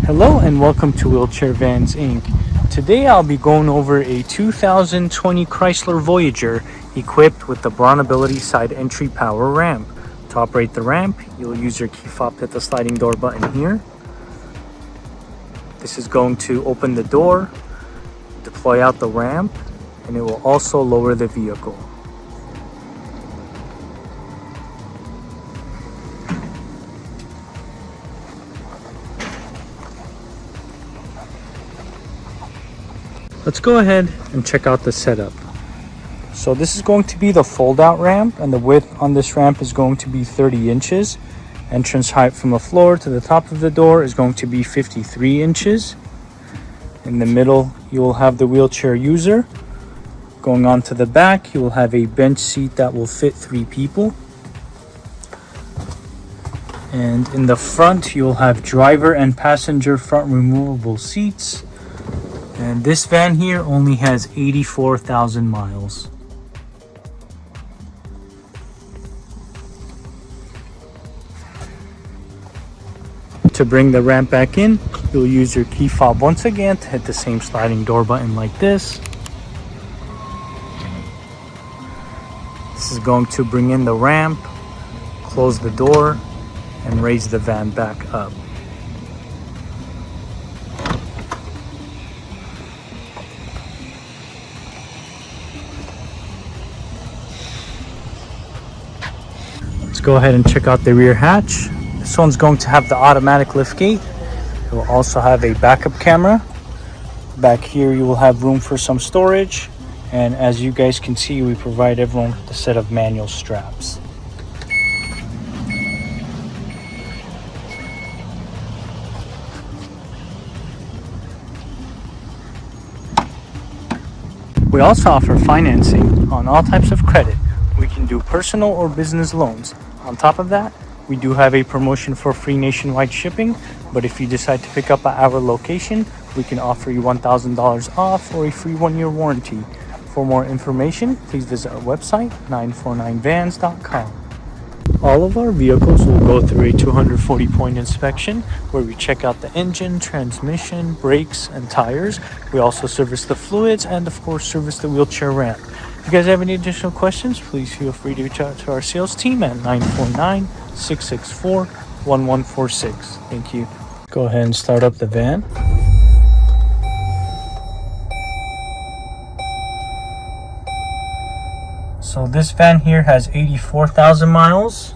Hello and welcome to Wheelchair Vans Inc. Today I'll be going over a 2020 Chrysler Voyager equipped with the BraunAbility side entry power ramp. To operate the ramp, you'll use your key fob to hit the sliding door button here. This is going to open the door, deploy out the ramp, and it will also lower the vehicle. Let's go ahead and check out the setup. So this is going to be the fold-out ramp, and the width on this ramp is going to be 30 inches. Entrance height from the floor to the top of the door is going to be 53 inches. In the middle, you will have the wheelchair user. Going on to the back, you will have a bench seat that will fit 3 people. And in the front, you'll have driver and passenger front removable seats. And this van here only has 84,000 miles. To bring the ramp back in, you'll use your key fob once again to hit the same sliding door button like this. This is going to bring in the ramp, close the door, and raise the van back up. Let's go ahead and check out the rear hatch. This one's going to have the automatic liftgate. It will also have a backup camera. Back here you will have room for some storage. And as you guys can see, we provide everyone with a set of manual straps. We also offer financing on all types of credit. We can do personal or business loans. On top of that, we do have a promotion for free nationwide shipping, but if you decide to pick up at our location, we can offer you $1,000 off or a free 1-year warranty. For more information, please visit our website, 949vans.com. All of our vehicles will go through a 240-point inspection where we check out the engine, transmission, brakes, and tires. We also service the fluids and, of course, service the wheelchair ramp. If you guys have any additional questions, please feel free to reach out to our sales team at 949-664-1146. Thank you. Go ahead and start up the van. So this van here has 84,000 miles.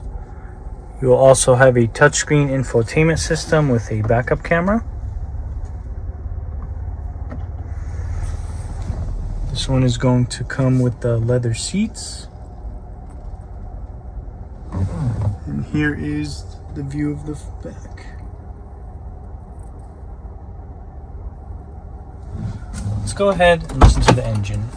You will also have a touchscreen infotainment system with a backup camera. This one is going to come with the leather seats. And here is the view of the back. Let's go ahead and listen to the engine.